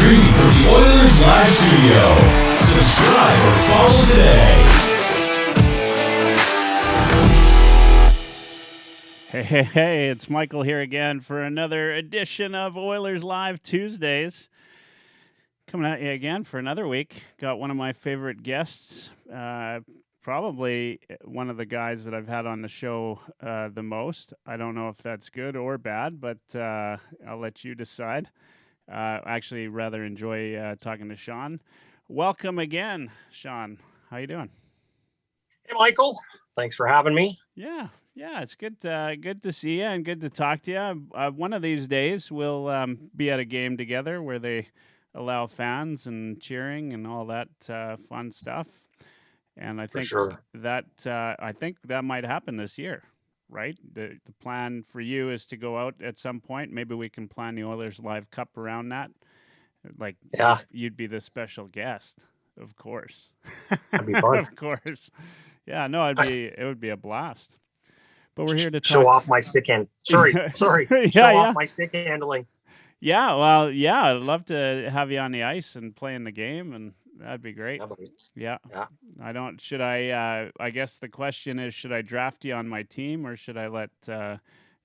Streaming from the Oilers Live Studio. Subscribe or follow today. Hey, it's Michael here again for another edition of Oilers Live Tuesdays. Coming at you again for another week. Got one of my favorite guests, probably one of the guys that I've had on the show the most. I don't know if that's good or bad, but I'll let you decide. Actually, rather enjoy talking to Sean. Welcome again, Sean. How you doing? Hey, Michael. Thanks for having me. Yeah, it's good to see you and good to talk to you. One of these days, we'll be at a game together where they allow fans and cheering and all that fun stuff. And I think that might happen this year, right? The plan for you is to go out at some point. Maybe we can plan the Oilers Live Cup around that. Like, yeah, you'd be the special guest, of course. That'd be fun. Of course. Yeah, no, it would be a blast. But we're here to show off my stick hand. Sorry. Off my stick handling. Yeah, well, I'd love to have you on the ice and play in the game, and that'd be great. Yeah. I guess the question is, should I draft you on my team or should I let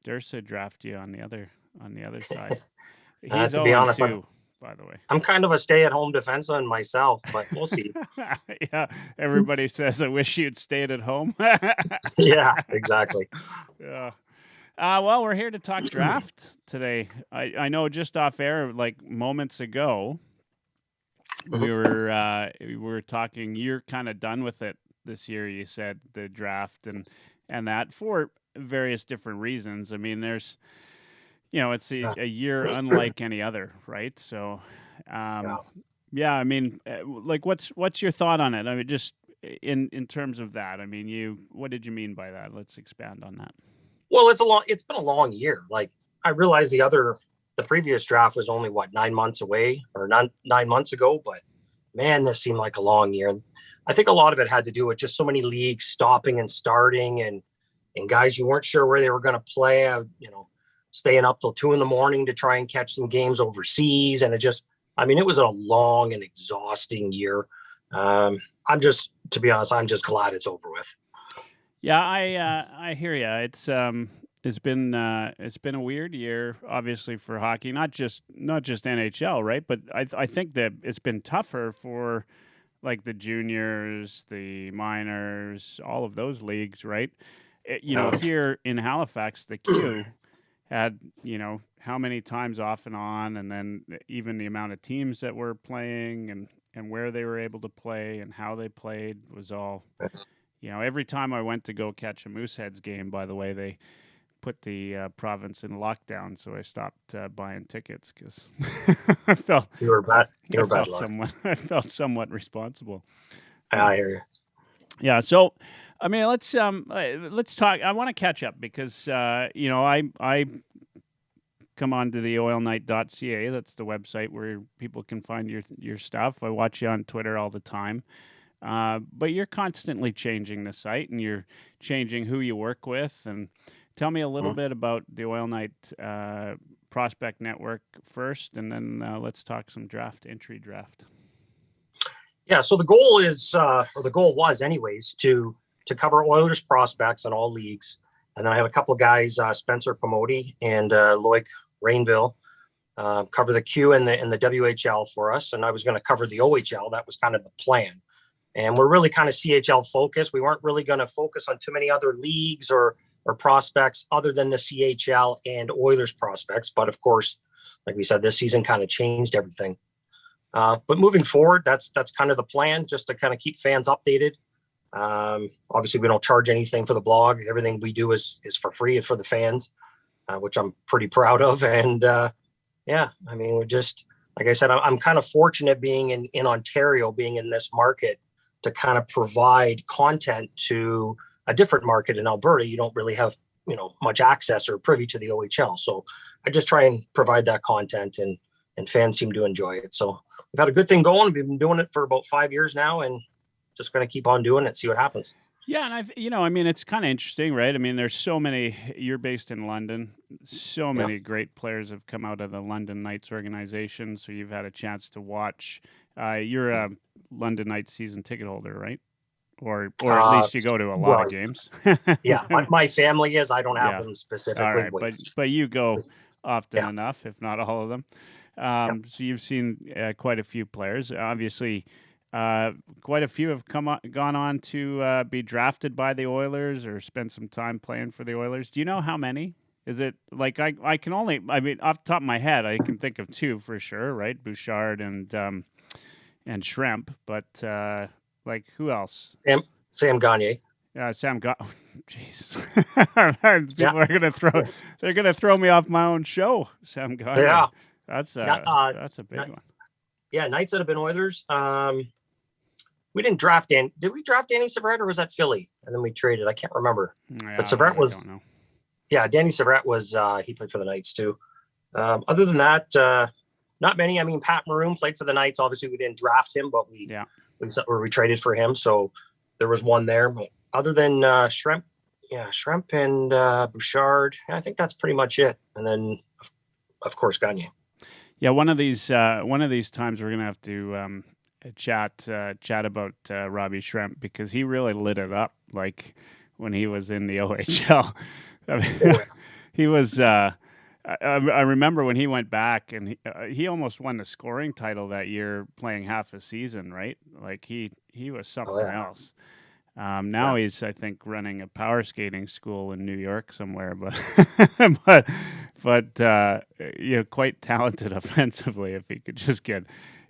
Dursa draft you on the other side? He's to be honest, by the way. I'm kind of a stay-at-home defenseman myself, but we'll see. Yeah, everybody says, I wish you'd stayed at home. Yeah, exactly. Yeah. Well, we're here to talk draft today. I know just off air, like moments ago, we were talking. You're kind of done with it this year. You said the draft and that for various different reasons. I mean, there's, it's a year unlike any other, right? So, yeah. I mean, like, what's your thought on it? I mean, just in terms of that. I mean, what did you mean by that? Let's expand on that. Well, it's been a long year. Like, I realized the previous draft was only 9 months away or 9 months ago, but man, this seemed like a long year. I think a lot of it had to do with just so many leagues stopping and starting and guys you weren't sure where they were going to play, staying up till 2 a.m. to try and catch some games overseas. And it was a long and exhausting year. To be honest, I'm just glad it's over with. Yeah, I hear you. It's been a weird year, obviously, for hockey. Not just NHL, right? But I think that it's been tougher for like the juniors, the minors, all of those leagues, right? Here in Halifax, the Q had how many times off and on, and then even the amount of teams that were playing and where they were able to play and how they played was all. Every time I went to go catch a Mooseheads game, by the way, they put the province in lockdown, so I stopped buying tickets because I felt I felt somewhat responsible. I hear you. Yeah, so I mean, let's talk. I want to catch up because I come on to the OilKnight.ca. That's the website where people can find your stuff. I watch you on Twitter all the time. But you're constantly changing the site and you're changing who you work with. And tell me a little bit about the OilKnight Prospect Network first, and then let's talk some entry draft. Yeah, so the goal is, or the goal was anyways, to cover Oilers prospects in all leagues. And then I have a couple of guys, Spencer Pomodi and Loic Rainville, cover the Q and the WHL for us. And I was going to cover the OHL. That was kind of the plan. And we're really kind of CHL focused. We weren't really going to focus on too many other leagues or prospects other than the CHL and Oilers prospects. But of course, like we said, this season kind of changed everything. But moving forward, that's kind of the plan, just to kind of keep fans updated. Obviously, we don't charge anything for the blog. Everything we do is for free for the fans, which I'm pretty proud of. And we're just, like I said, I'm kind of fortunate being in Ontario, being in this market, to kind of provide content to a different market in Alberta. You don't really have, much access or privy to the OHL. So I just try and provide that content and fans seem to enjoy it. So we've had a good thing going. We've been doing it for about 5 years now and just going to keep on doing it, see what happens. Yeah, and I mean, it's kind of interesting, right? I mean, there's so many. You're based in London. So Yeah. many great players have come out of the London Knights organization. So you've had a chance to watch. You're a London Knights season ticket holder, right? Or at Uh, least you go to a lot of well, games. yeah, my family is. I don't have Yeah. them All specifically. right, but you go often Yeah. enough, if not all of them. Yeah. So you've seen quite a few players. Obviously, quite a few have gone on to be drafted by the Oilers or spend some time playing for the Oilers. Do you know how many? Is it like I can only, I mean, off the top of my head, I can think of two for sure, right? Bouchard and Shrimp, but like who else? Sam Gagne. Sam got. Jeez, Yeah. people are gonna throw. They're gonna throw me off my own show. Sam Gagne. Yeah. That's Not, a big one. yeah. Knights that have been Oilers. We didn't draft Did we draft Danny Severette or was that Philly? And then we traded. I can't remember. Yeah, But Severette was. I don't know. Yeah, Danny Severette was. He played for the Knights too. Other than that, not many. I mean, Pat Maroon played for the Knights. Obviously, we didn't draft him, but we traded for him. So there was one there. But other than Shrimp and Bouchard, I think that's pretty much it. And then, of course, Gagne. Yeah, one of these times we're gonna have to chat about Robbie Shrimp because he really lit it up. Like when he was in the OHL, I mean, he was. I remember when he went back and he almost won the scoring title that year, playing half a season. Right, like he was something else. Now he's, I think, running a power skating school in New York somewhere, but quite talented offensively. If he could just get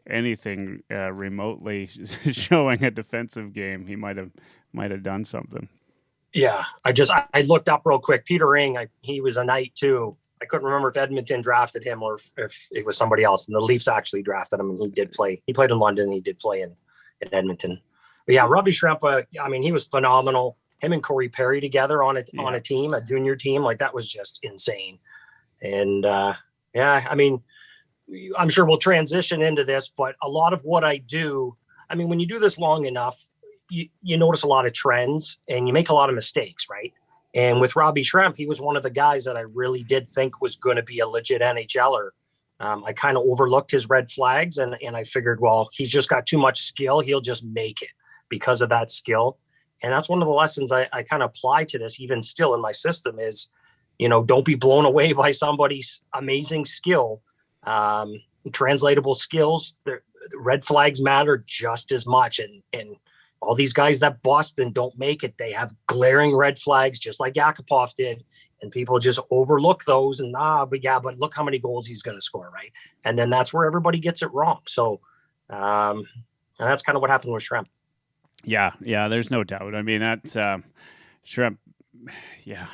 anything remotely showing a defensive game, he might have done something. Yeah, I looked up real quick. Peter Ing, he was a Knight too. I couldn't remember if Edmonton drafted him or if it was somebody else. And the Leafs actually drafted him, and he did play. He played in London, and he did play in Edmonton. But yeah, Robbie Shrimp, I mean, he was phenomenal. Him and Corey Perry together on a team, a junior team, like that was just insane. And I mean, I'm sure we'll transition into this, but a lot of what I do, I mean, when you do this long enough, you notice a lot of trends and you make a lot of mistakes, right? And with Robbie Shrimp, he was one of the guys that I really did think was going to be a legit NHLer. I kind of overlooked his red flags and I figured, well, he's just got too much skill. He'll just make it because of that skill. And that's one of the lessons I kind of apply to this even still in my system is, don't be blown away by somebody's amazing skill. Translatable skills, the red flags matter just as much. And all these guys that bust and don't make it, they have glaring red flags, just like Yakupov did. And people just overlook those and but look how many goals he's going to score, right? And then that's where everybody gets it wrong. So and that's kind of what happened with Shrimp. Yeah, there's no doubt. I mean, that Shrimp, yeah,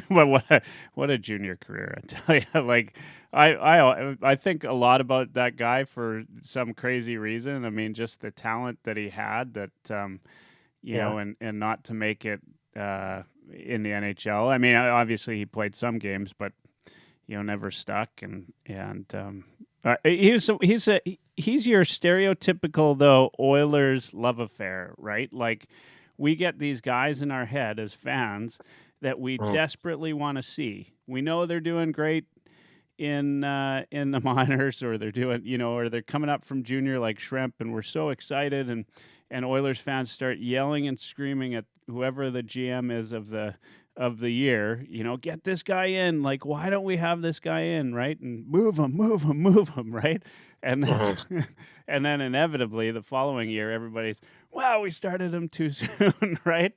what a junior career, I tell you. Like, I think a lot about that guy for some crazy reason. I mean, just the talent that he had that, and not to make it in the NHL. I mean, obviously he played some games, but never stuck. And he's your stereotypical though Oilers love affair, right? Like we get these guys in our head as fans that we desperately want to see. We know they're doing great in the minors, or they're doing, or they're coming up from junior like Shrimp, and we're so excited. And Oilers fans start yelling and screaming at whoever the GM is of the year, get this guy in. Like, why don't we have this guy in, right? And move him, right? And then, and then inevitably the following year, everybody's, wow, we started him too soon, right?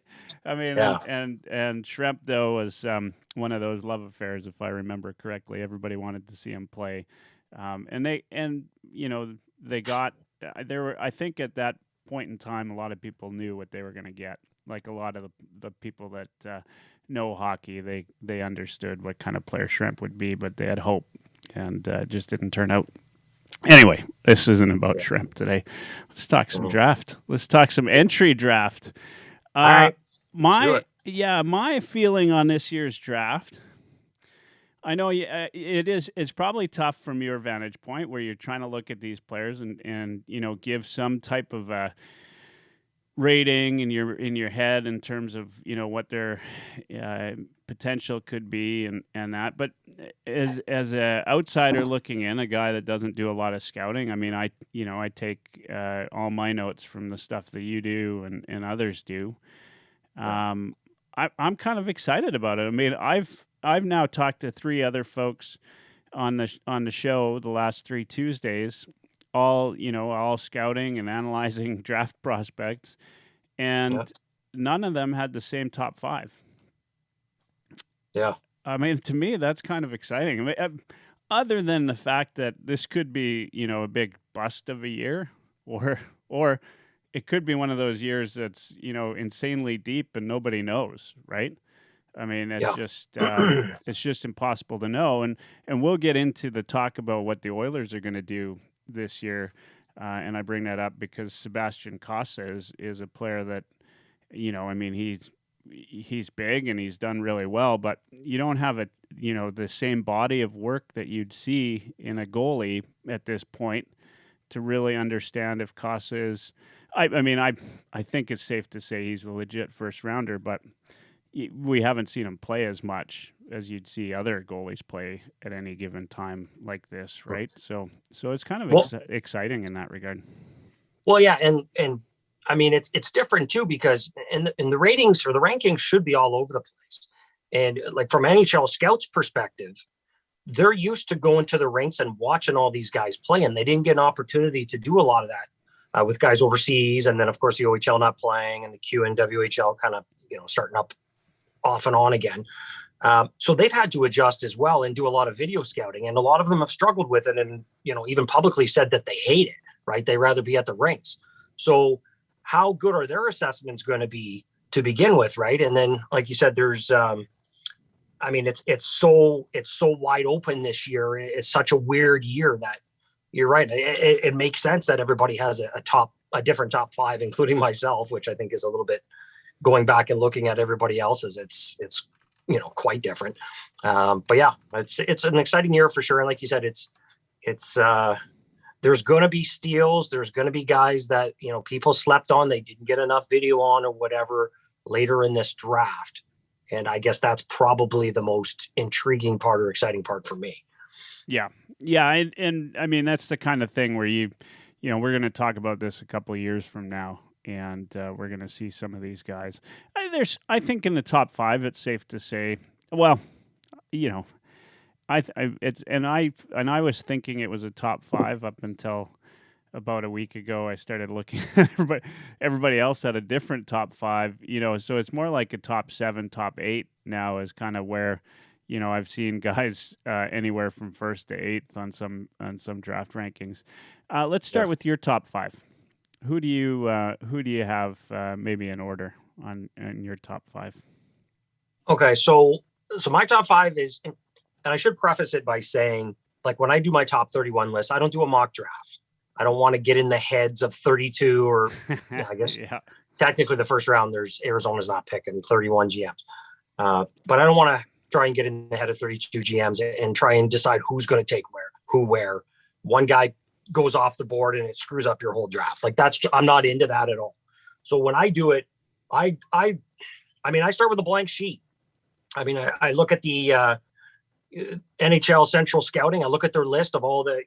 I mean, and Shrimp though was one of those love affairs, if I remember correctly. Everybody wanted to see him play, they got there were. I think at that point in time, a lot of people knew what they were going to get. Like a lot of the people that know hockey, they understood what kind of player Shrimp would be, but they had hope, and just didn't turn out. Anyway, this isn't about Shrimp today. Let's talk some draft. Let's talk some entry draft. All right. My feeling on this year's draft, I know it's probably tough from your vantage point where you're trying to look at these players and give some type of rating in your head in terms of what their potential could be and that. But as a outsider looking in, a guy that doesn't do a lot of scouting, I mean, I take all my notes from the stuff that you do and others do. I'm kind of excited about it. I mean, I've now talked to 3 other folks on the show the last 3 Tuesdays, all scouting and analyzing draft prospects, and none of them had the same top 5. Yeah. I mean, to me, that's kind of exciting. I mean, other than the fact that this could be, a big bust of a year, or it could be one of those years that's, insanely deep and nobody knows, right? I mean, it's just impossible to know. And we'll get into the talk about what the Oilers are going to do this year. And I bring that up because Sebastian Cossa is a player that, I mean, he's big and he's done really well, but you don't have the same body of work that you'd see in a goalie at this point to really understand if Cossa is. I mean, I think it's safe to say he's a legit first rounder, but we haven't seen him play as much as you'd see other goalies play at any given time like this, right? So it's kind of exciting in that regard. Well, yeah, and I mean it's different too because in the ratings or the rankings should be all over the place, and like from NHL scouts' perspective, they're used to going to the rinks and watching all these guys play, and they didn't get an opportunity to do a lot of that with guys overseas, and then of course the OHL not playing and the QNWHL kind of starting up off and on again. So they've had to adjust as well and do a lot of video scouting, and a lot of them have struggled with it, and even publicly said that they hate it. Right? They rather be at the rinks. So how good are their assessments going to be to begin with, right? And then, like you said, there's, I mean, it's so wide open this year. It's such a weird year that you're right. It makes sense that everybody has a different top 5, including myself, which I think is a little bit going back and looking at everybody else's. It's quite different. But yeah, it's an exciting year for sure. And like you said, it's there's going to be steals. There's going to be guys that, people slept on. They didn't get enough video on or whatever later in this draft. And I guess that's probably the most intriguing part or exciting part for me. Yeah. Yeah. And I mean, that's the kind of thing where we're going to talk about this a couple of years from now. And we're going to see some of these guys. I think in the top 5, it's safe to say, well, I was thinking it was a top 5 up until about a week ago. I started looking at everybody else had a different top 5, so it's more like a top 7, top 8 now is kind of where, I've seen guys anywhere from 1st to 8th on some draft rankings. Let's start with your top 5. Who do you have maybe in order in your top 5? Okay, so my top 5 is. And I should preface it by saying, like, when I do my top 31 list, I don't do a mock draft. I don't want to get in the heads of 32 or I guess technically the first round, Arizona's not picking 31 GMs. But I don't want to try and get in the head of 32 GMs and try and decide who's going to take where. One guy goes off the board and it screws up your whole draft. Like I'm not into that at all. So when I do it, I mean, I start with a blank sheet. I mean, I look at the NHL Central Scouting. I look at their list of all the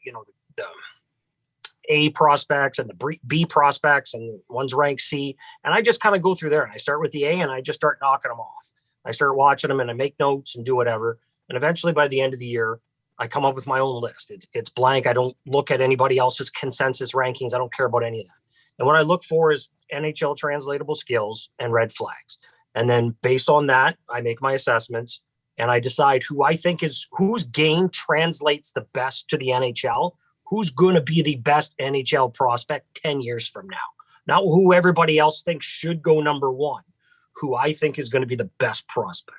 A prospects and the B prospects, and one's ranked C. And I just kind of go through there and I start with the A and I just start knocking them off. I start watching them and I make notes and do whatever. And eventually by the end of the year, I come up with my own list. It's blank. I don't look at anybody else's consensus rankings. I don't care about any of that. And what I look for is NHL translatable skills and red flags. And then based on that, I make my assessments. And I decide who I think whose game translates the best to the NHL, who's going to be the best NHL prospect 10 years from now. Not who everybody else thinks should go number 1, who I think is going to be the best prospect.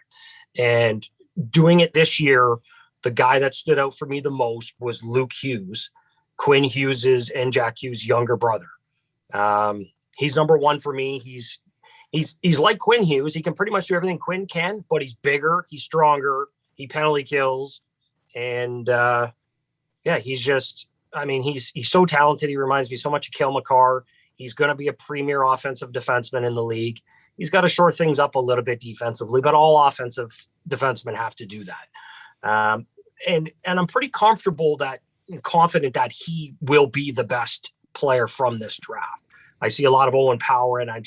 And doing it this year, the guy that stood out for me the most was Luke Hughes, Quinn Hughes's and Jack Hughes' younger brother. He's number 1 for me. He's like Quinn Hughes. He can pretty much do everything Quinn can, but he's bigger, he's stronger, he penalty kills. And he's just, I mean, he's so talented. He reminds me so much of Cale Makar. He's going to be a premier offensive defenseman in the league. He's got to shore things up a little bit defensively, but all offensive defensemen have to do that. And I'm pretty confident that he will be the best player from this draft. I see a lot of Owen Power, and I'm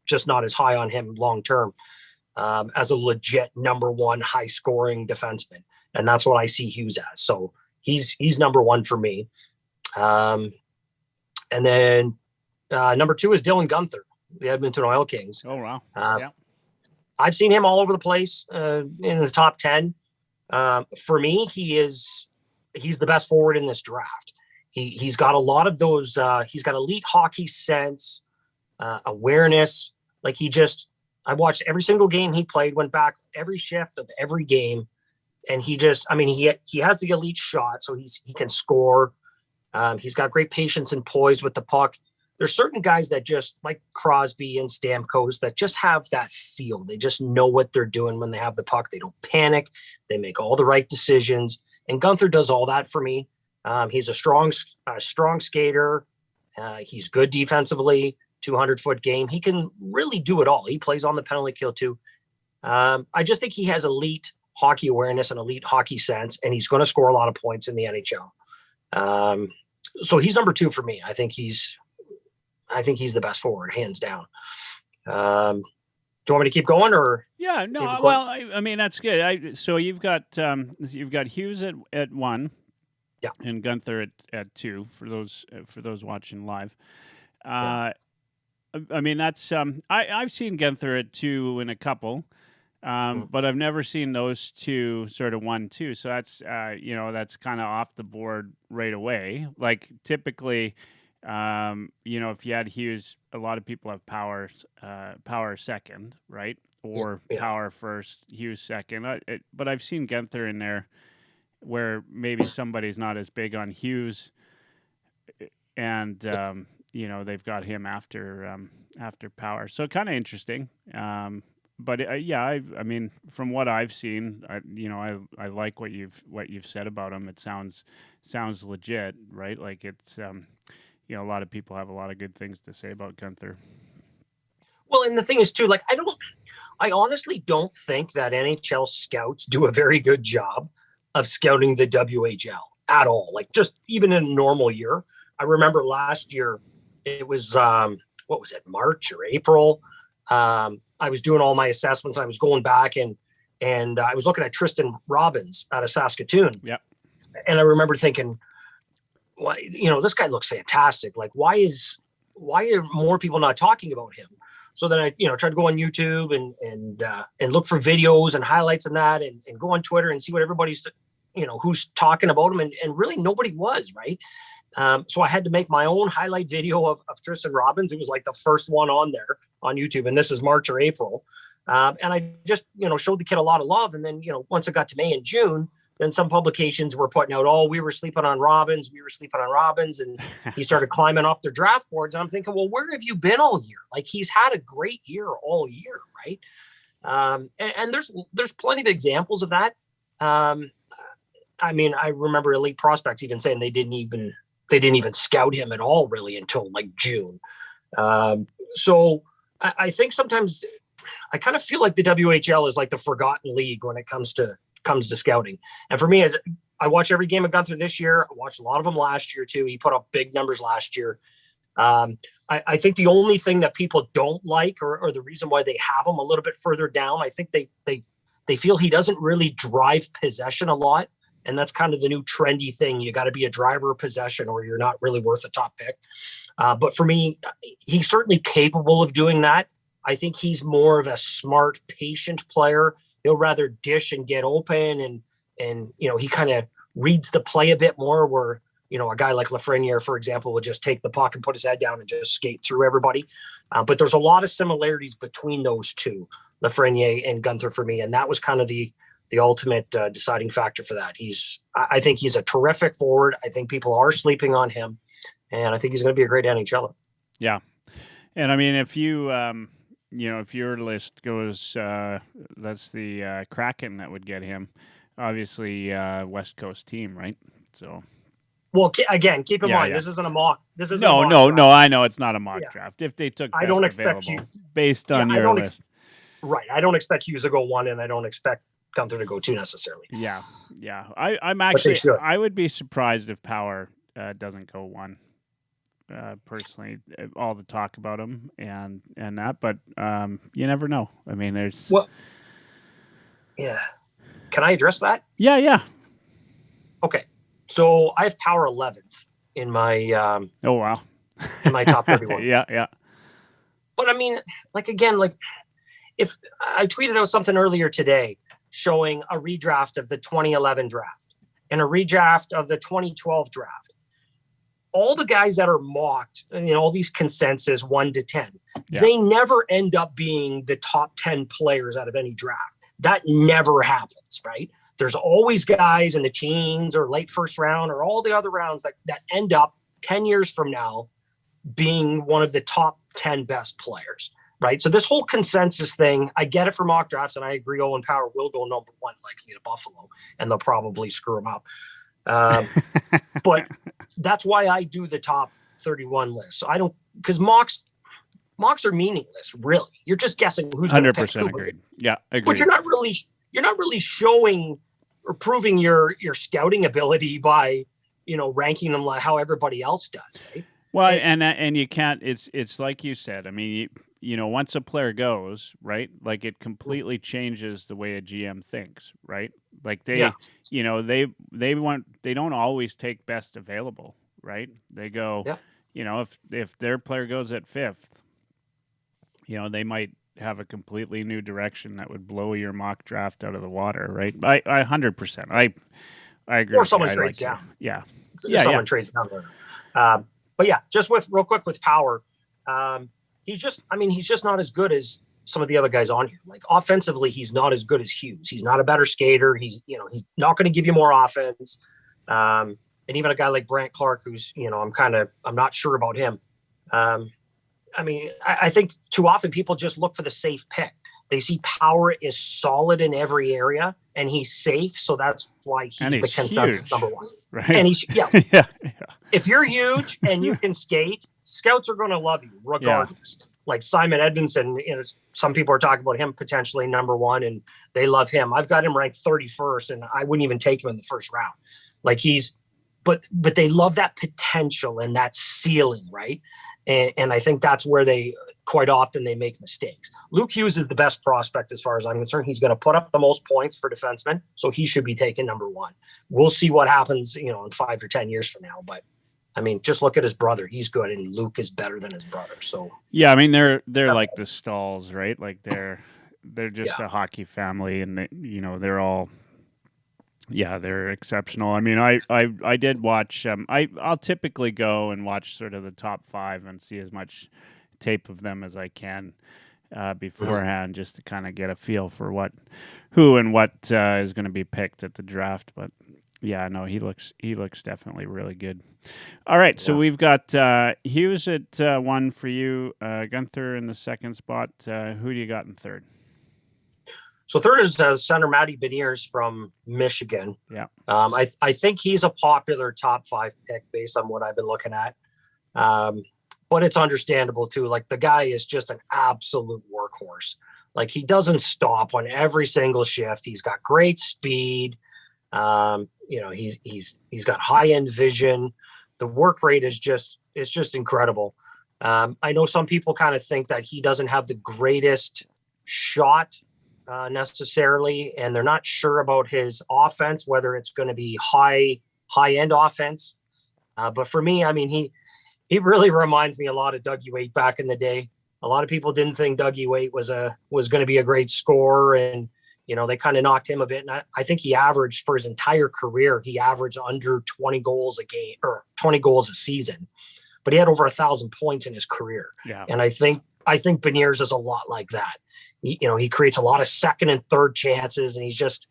just not as high on him long term as a legit number one high scoring defenseman, and that's what I see Hughes as. So he's number one for me. And then number two is Dylan Guenther, the Edmonton Oil Kings. Oh wow! Yeah, I've seen him all over the place in the top 10. For me, he's the best forward in this draft. He's got a lot of those. He's got elite hockey sense, awareness. Like I watched every single game he played, went back every shift of every game, and he has the elite shot, so he can score. He's got great patience and poise with the puck. There's certain guys that just, like Crosby and Stamkos, that just have that feel. They just know what they're doing when they have the puck. They don't panic. They make all the right decisions. And Guenther does all that for me. He's a strong skater. He's good defensively, 200-foot game. He can really do it all. He plays on the penalty kill too. I just think he has elite hockey awareness and elite hockey sense, and he's going to score a lot of points in the NHL. So he's number two for me. I think he's the best forward, hands down. Do you want me to keep going, or? Yeah, no. Well, I mean that's good. So you've got Hughes at 1, yeah, and Guenther at 2 for those watching live. Yeah. I mean that's I've seen Guenther at 2 in a couple, but I've never seen those two sort of 1, 2. So that's that's kind of off the board right away. Like typically. If you had Hughes, a lot of people have power second, right? Or power first, Hughes second. But I've seen Guenther in there where maybe somebody's not as big on Hughes, and they've got him after power. So kind of interesting. But I mean, from what I've seen, I like what you've said about him. It sounds legit, right? Like it's. A lot of people have a lot of good things to say about Guenther. Well, and the thing is too, like I honestly don't think that NHL scouts do a very good job of scouting the WHL at all. Like just even in a normal year. I remember last year it was what was it, March or April? I was doing all my assessments. I was going back and I was looking at Tristan Robbins out of Saskatoon. Yep. And I remember thinking, why, this guy looks fantastic. Like, why are more people not talking about him? So then I, tried to go on YouTube and look for videos and highlights and that, and go on Twitter and see what everybody's, who's talking about him. And really nobody was, right. So I had to make my own highlight video of Tristan Robbins. It was like the first one on there on YouTube. And this is March or April. And I just, showed the kid a lot of love. And then, once it got to May and June, then some publications were putting out, we were sleeping on Robbins. And he started climbing up their draft boards. And I'm thinking, well, where have you been all year? Like, he's had a great year all year, right? And there's plenty of examples of that. I mean, I remember Elite Prospects even saying they didn't even scout him at all really until like June. So I think sometimes I kind of feel like the WHL is like the forgotten league when it comes to scouting. And for me, I watch every game of Guenther this year. I watched a lot of them last year too. He put up big numbers last year. I think the only thing that people don't like, or the reason why they have him a little bit further down, I think they feel he doesn't really drive possession a lot. And that's kind of the new trendy thing. You got to be a driver of possession or you're not really worth a top pick. But for me, he's certainly capable of doing that. I think he's more of a smart, patient player. He'll rather dish and get open, and he kind of reads the play a bit more, where a guy like Lafreniere, for example, would just take the puck and put his head down and just skate through everybody. But there's a lot of similarities between those two, Lafreniere and Guenther, for me, and that was kind of the ultimate deciding factor for that. I think he's a terrific forward. I think people are sleeping on him, and I think he's going to be a great NHLer. Yeah, and I mean, if you if your list goes, that's the Kraken that would get him. Obviously, West Coast team, right? So, Well, again, keep in mind, yeah. this isn't a mock. This is no. I know it's not a mock Yeah. draft. If they took I best don't expect available you. based on I your don't list. Right. I don't expect Hughes to go 1, and I don't expect Gunther to go 2 necessarily. Yeah. I'm actually. should. I would be surprised if Power doesn't go 1. Personally, all the talk about him and that, but you never know. I mean, there's. Well, yeah. Can I address that? Yeah. Okay. So I have Power 11th in my Oh wow. in my top 31. Yeah. But I mean, again, if I tweeted out something earlier today showing a redraft of the 2011 draft and a redraft of the 2012 draft, all the guys that are mocked, all these consensus 1 to 10, they never end up being the top 10 players out of any draft. That never happens, right? There's always guys in the teens or late first round or all the other rounds that end up 10 years from now being one of the top 10 best players, right? So this whole consensus thing, I get it for mock drafts, and I agree Owen Power will go number 1 likely to Buffalo, and they'll probably screw him up. But that's why I do the top 31 list. So I don't, because mocks are meaningless, really. You're just guessing who's 100% agreed. Yeah, agreed. But you're not really showing or proving your scouting ability by, ranking them like how everybody else does, right? Well, and you can't. It's like you said. I mean, once a player goes, right, it completely changes the way a GM thinks, right? They don't always take best available, right? They go, if their player goes at 5th, they might have a completely new direction that would blow your mock draft out of the water, right? I 100%. I agree. Or someone trades down. Yeah. Someone trades down there. But yeah, just real quick with Power, he's just not as good as some of the other guys on here. Offensively, he's not as good as Hughes. He's not a better skater. He's not going to give you more offense. And even a guy like Brant Clark, who's, I'm not sure about him. I think too often people just look for the safe pick. They see Power is solid in every area and he's safe. So that's why he's the consensus number 1. Right. And he's, yeah. If you're huge and you can skate, scouts are going to love you regardless. Like Simon Edmondson, some people are talking about him potentially number 1 and they love him. I've got him ranked 31st and I wouldn't even take him in the first round. But they love that potential and that ceiling, right? And I think that's where quite often they make mistakes. Luke Hughes is the best prospect as far as I'm concerned. He's going to put up the most points for defensemen, so he should be taken number 1. We'll see what happens, in 5 or 10 years from now. But just look at his brother. He's good, and Luke is better than his brother. So yeah, they're like the Stalls, right? They're just a hockey family, and they're all. Yeah, they're exceptional. I did watch. I'll typically go and watch sort of the top 5 and see as much tape of them as I can beforehand, just to kind of get a feel for who and what is going to be picked at the draft. But yeah, no, he looks definitely really good. All right, so we've got Hughes at 1 for you, Gunther in the 2nd spot. Who do you got in 3rd? So 3rd is center Matty Beniers from Michigan. Yeah. I think he's a popular top 5 pick based on what I've been looking at. But it's understandable too. The guy is just an absolute workhorse. He doesn't stop on every single shift. He's got great speed. He's got high end vision. The work rate is just incredible. I know some people kind of think that he doesn't have the greatest shot necessarily, and they're not sure about his offense, whether it's going to be high end offense. But for me, he really reminds me a lot of Dougie Weight back in the day. A lot of people didn't think Dougie Weight was going to be a great scorer, and they kind of knocked him a bit. And I think he averaged for his entire career, he averaged under 20 goals a game or 20 goals a season, but he had over 1,000 points in his career. Yeah. And I think Beniers is a lot like that. He creates a lot of 2nd and 3rd chances, and he's just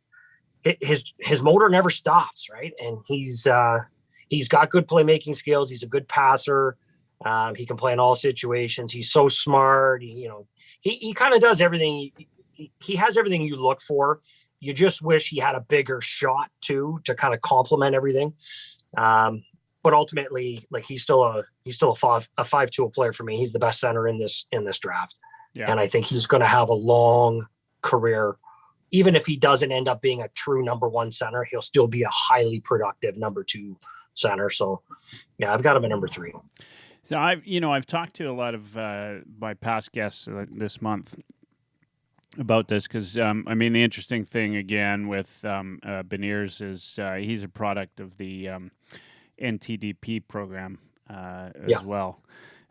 his motor never stops, right? And he's got good playmaking skills. He's a good passer. He can play in all situations. He's so smart. He kind of does everything. He has everything you look for. You just wish he had a bigger shot too, to kind of complement everything. but ultimately, like he's still a 5 tool player for me. He's the best center in this draft. Yeah. And I think he's going to have a long career. Even if he doesn't end up being a true number one center, he'll still be a highly productive number 2 center. So yeah, I've got him at number 3. So I've talked to a lot of my past guests this month about this because the interesting thing again with Beniers is he's a product of the NTDP program as well.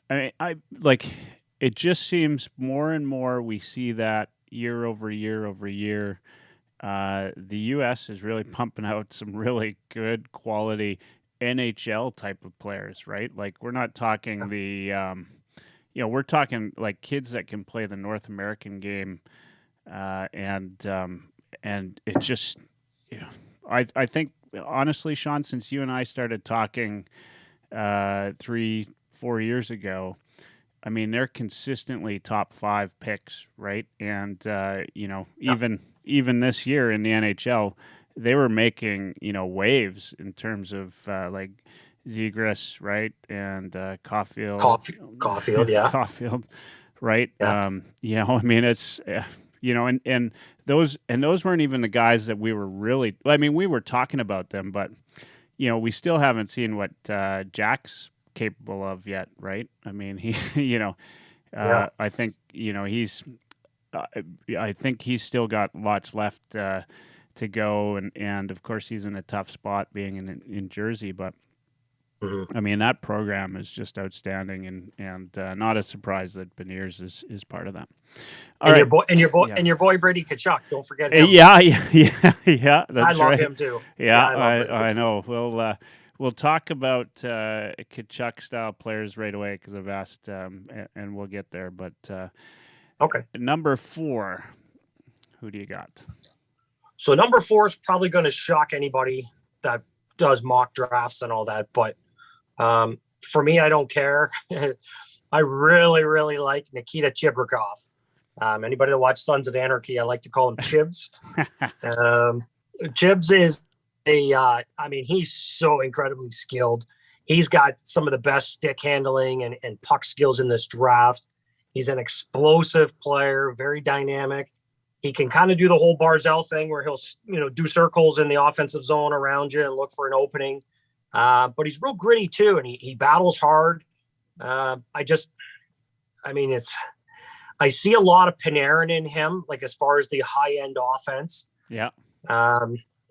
It just seems more and more we see that year over year over year. The U.S. is really pumping out some really good quality NHL type of players, right? Like we're not talking we're talking like kids that can play the North American game, and it just, I think honestly, Sean, since you and I started talking 3-4 years ago, I mean they're consistently top 5 picks, right? And even this year in the NHL, they were making, waves in terms of like Zegras, right? And Caulfield. Caulfield, yeah. Caulfield, right? Yeah. It's, and those weren't even the guys that we were really, we were talking about them, but, we still haven't seen what Jack's capable of yet, right? I mean, he, I think, I think he's still got lots left to go, and of course he's in a tough spot being in Jersey, but I mean that program is just outstanding, and not a surprise that Beniers is part of that. Your boy Brady Tkachuk, don't forget him. Yeah, that's I love right. him too. Yeah, I know. We'll talk about Tkachuk style players right away because I've asked, and we'll get there. But okay, number 4, who do you got? So number 4 is probably going to shock anybody that does mock drafts and all that. But for me, I don't care. I really, really like Nikita Chibrikov. Anybody that watched Sons of Anarchy, I like to call him Chibs. Chibs is he's so incredibly skilled. He's got some of the best stick handling and puck skills in this draft. He's an explosive player, very dynamic. He can kind of do the whole Barzell thing where he'll, do circles in the offensive zone around you and look for an opening. But he's real gritty too, and he battles hard. I see a lot of Panarin in him, like as far as the high end offense. Yeah.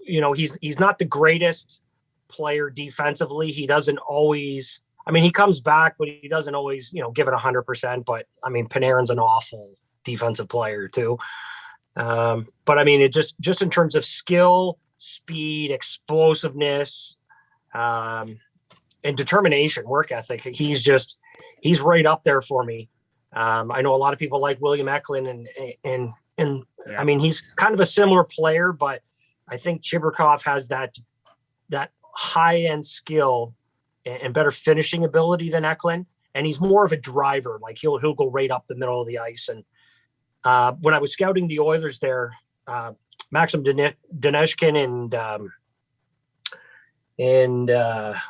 He's not the greatest player defensively. He doesn't always. He comes back, but he doesn't always, give it 100%. But Panarin's an awful defensive player too. It just in terms of skill, speed, explosiveness, and determination, work ethic, he's right up there for me. I know a lot of people like William Eklund and he's kind of a similar player, but I think Chibrikov has that high end skill and better finishing ability than Eklund. And he's more of a driver. Like he'll go right up the middle of the ice. And when I was scouting the Oilers there, Maxim Daneshkin and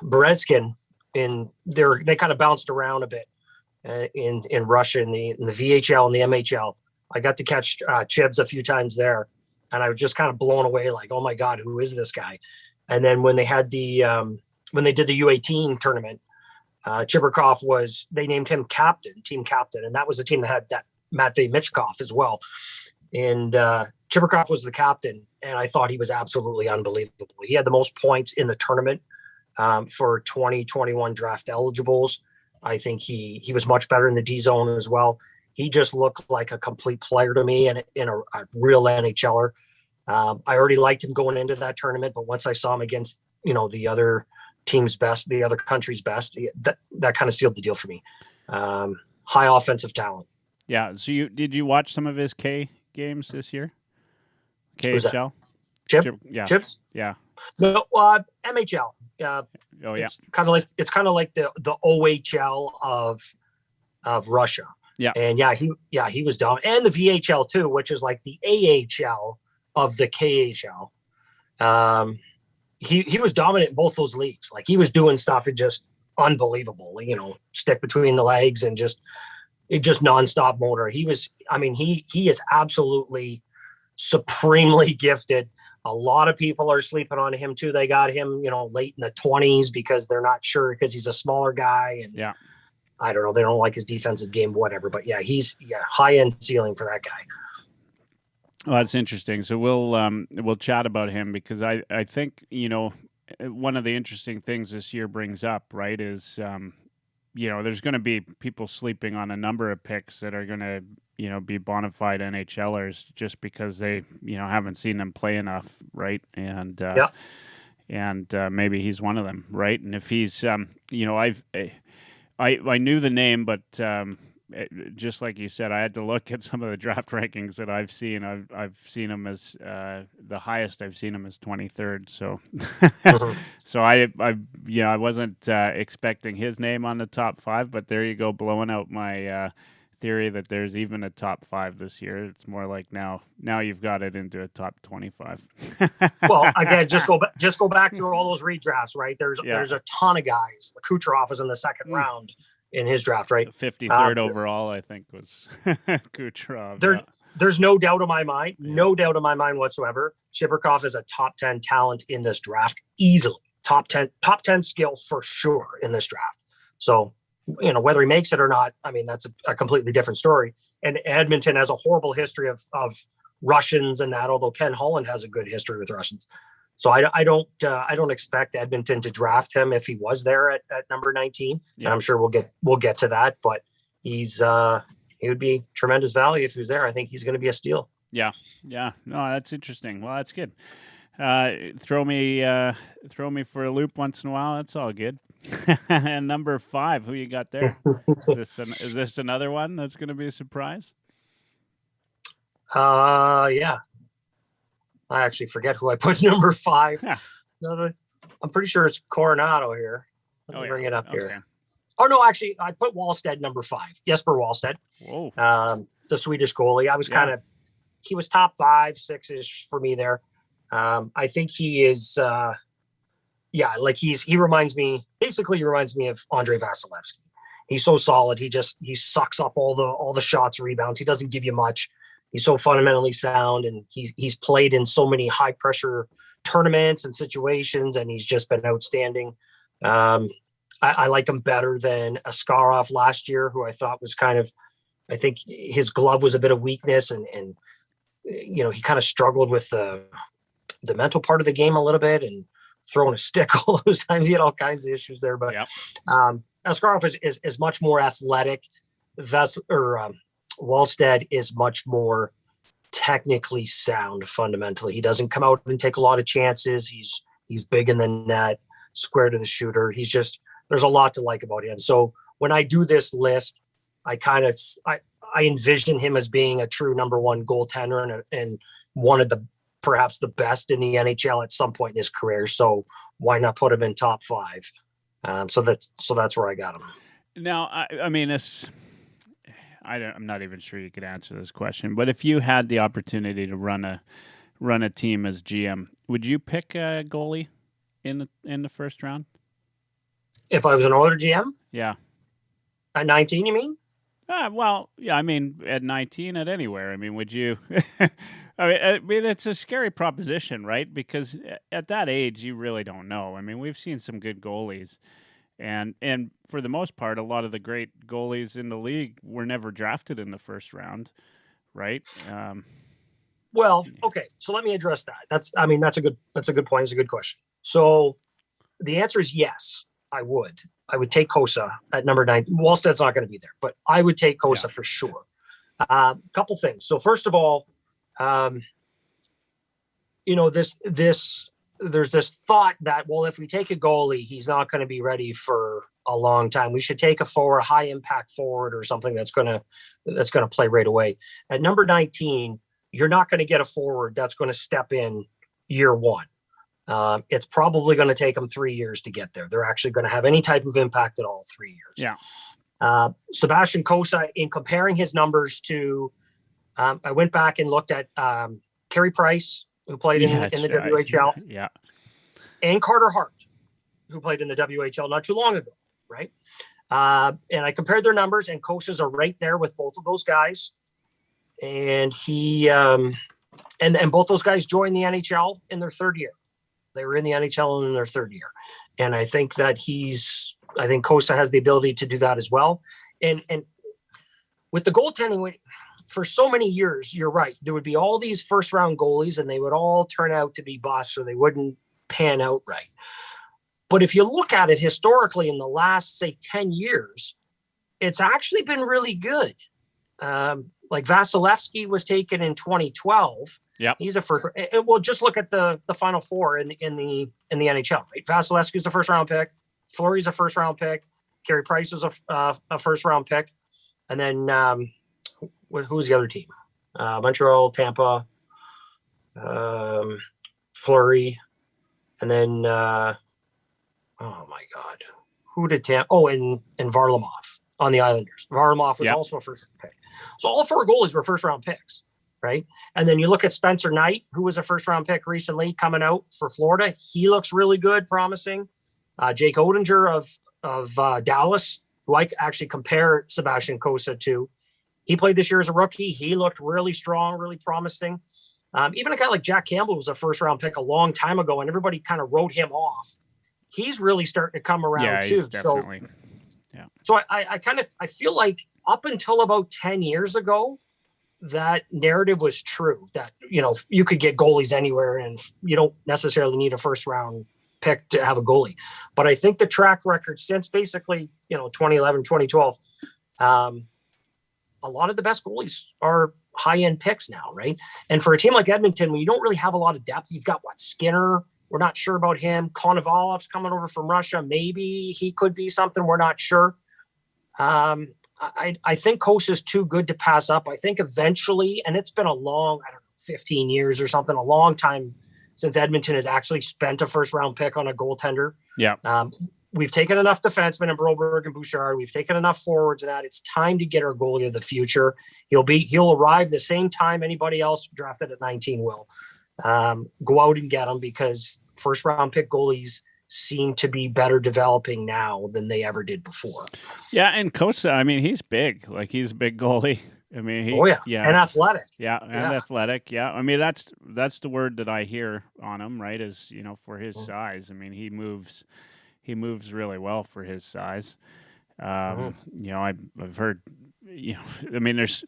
Berezkin, they kind of bounced around a bit in Russia in the VHL and the MHL. I got to catch Chibs a few times there, and I was just kind of blown away, like, oh my God, who is this guy? And then when they had when they did the U18 tournament, Chibrikov they named him team captain, and that was the team that had that Matvei Michkov as well. And Chibrikov was the captain, and I thought he was absolutely unbelievable. He had the most points in the tournament for 2021 draft eligibles. I think he was much better in the D zone as well. He just looked like a complete player to me and in a real NHLer. I already liked him going into that tournament, but once I saw him against, the other team's best, the other country's best, that kind of sealed the deal for me. High offensive talent. Yeah. So did you watch some of his K games this year? KHL? Chips? Yeah. No, MHL. Oh yeah. It's kind of like the OHL of Russia. Yeah. And he was down, and the VHL too, which is like the AHL of the KHL. he was dominant in both those leagues. Like he was doing stuff that just unbelievable, stick between the legs and just nonstop motor. He is absolutely supremely gifted. A lot of people are sleeping on him too. They got him, late in the 20s because they're not sure because he's a smaller guy. And yeah, I don't know. They don't like his defensive game, whatever. But yeah, he's high end ceiling for that guy. Well, that's interesting. So we'll chat about him because I think, one of the interesting things this year brings up, right, is, there's going to be people sleeping on a number of picks that are going to, be bona fide NHLers just because they, haven't seen them play enough, right? And maybe he's one of them, right? And if he's, I knew the name, but just like you said, I had to look at some of the draft rankings that I've seen. I've seen him as the highest I've seen him as 23rd. So, so I wasn't expecting his name on the top 5, but there you go, blowing out my theory that there's even a top 5 this year. It's more like now you've got it into a top 25. Well, again, just go back through all those redrafts, right? There's a ton of guys. Kucherov is in the second round in his draft, right? 53rd overall, I think, was Kucherov. There's no doubt in my mind, whatsoever. Chibrikov is a top 10 talent in this draft, easily. Top 10 skill for sure in this draft. So, whether he makes it or not, that's a completely different story. And Edmonton has a horrible history of Russians and that, although Ken Holland has a good history with Russians. So I don't expect Edmonton to draft him if he was there at number 19. Yeah. And I'm sure we'll get to that, but he would be tremendous value if he was there. I think he's going to be a steal. Yeah. No, that's interesting. Well, that's good. Throw me for a loop once in a while. That's all good. And number 5, who you got there? Is this another one that's going to be a surprise? Yeah. I actually forget who I put number 5. I'm pretty sure it's Coronado here. Let me bring it up here. Oh no, actually, I put Wallstedt number 5. Jesper Wallstedt. Whoa. The Swedish goalie. I was he was top 5, 6-ish for me there. I think he is. He reminds me of Andrei Vasilevsky. He's so solid. He sucks up all the shots, rebounds. He doesn't give you much. He's so fundamentally sound, and he's played in so many high pressure tournaments and situations, and he's just been outstanding. I like him better than Askarov last year, who I thought was I think his glove was a bit of weakness, and he kind of struggled with the mental part of the game a little bit, and throwing a stick all those times. He had all kinds of issues there, but Askarov is much more athletic. Wallstedt is much more technically sound fundamentally. He doesn't come out and take a lot of chances. He's big in the net, square to the shooter. There's a lot to like about him. So when I do this list, I envision him as being a true number 1 goaltender and one of perhaps the best in the NHL at some point in his career. So why not put him in top 5? So that's where I got him. Now, I'm not even sure you could answer this question, but if you had the opportunity to run a team as GM, would you pick a goalie in the first round? If I was an Oilers GM? Yeah. At 19, you mean? Well, yeah, at 19, at anywhere. Would you? I mean, it's a scary proposition, right? Because at that age, you really don't know. We've seen some good goalies. And for the most part, a lot of the great goalies in the league were never drafted in the first round, right? Well, okay. So let me address that. That's a good point. It's a good question. So the answer is yes, I would. I would take Kosa at number 9. Wallstedt's not going to be there, but I would take Kosa for sure. Couple things. So first of all, there's this thought that, well, if we take a goalie, he's not going to be ready for a long time. We should take a forward, high impact forward or something that's going to play right away. At number 19, you're not going to get a forward that's going to step in year 1. It's probably going to take them 3 years to get there. They're actually going to have any type of impact at all 3 years. Yeah. Sebastian Kosa, in comparing his numbers to, I went back and looked at Carey Price, who played in the WHL. Yeah. and Carter Hart, who played in the WHL not too long ago, right? And I compared their numbers, and Costa's are right there with both of those guys. And he and both those guys joined the NHL in their third year. They were in the NHL in their third year. And I think that I think Costa has the ability to do that as well. And with the goaltending, for so many years, you're right. There would be all these first round goalies and they would all turn out to be busts, or they wouldn't pan out right. But if you look at it historically in the last, say, 10 years, it's actually been really good. Like Vasilevsky was taken in 2012. Yeah, he's a first. Well, just look at the Final Four in the NHL. Right, Vasilevsky's a first round pick. Fleury's a first round pick. Carey Price was a first round pick, and then who was the other team? Montreal, Tampa, Fleury, and then oh my God, who did Tampa? Oh, and Varlamov on the Islanders. Varlamov was also a first round pick. So all four goalies were first round picks, right? And then you look at Spencer Knight, who was a first round pick recently coming out for Florida. He looks really good, promising. Jake Oettinger of Dallas, who I actually compare Sebastian Cossa to. He played this year as a rookie. He looked really strong, really promising. Even a guy like Jack Campbell was a first round pick a long time ago, and everybody kind of wrote him off. He's really starting to come around too. Definitely. So I feel like up until about 10 years ago, that narrative was true, that, you could get goalies anywhere and you don't necessarily need a first round pick to have a goalie. But I think the track record since basically, 2011, 2012, a lot of the best goalies are high-end picks now, right? And for a team like Edmonton, when you don't really have a lot of depth, you've got Skinner. We're not sure about him. Konovalov's coming over from Russia. Maybe he could be something. We're not sure. I think Costa is too good to pass up. I think eventually, and it's been a long, 15 years or something, a long time since Edmonton has actually spent a first-round pick on a goaltender. Yeah. We've taken enough defensemen in Broberg and Bouchard. We've taken enough forwards and that. It's time to get our goalie of the future. He'll arrive the same time anybody else drafted at 19 will. Go out and get him, because first-round pick goalies seem to be better developing now than they ever did before. Yeah, and Costa, he's big. Like, he's a big goalie. And athletic. Yeah, athletic. Yeah, that's the word that I hear on him, right? Is for his size. He moves really well for his size. I've heard. There's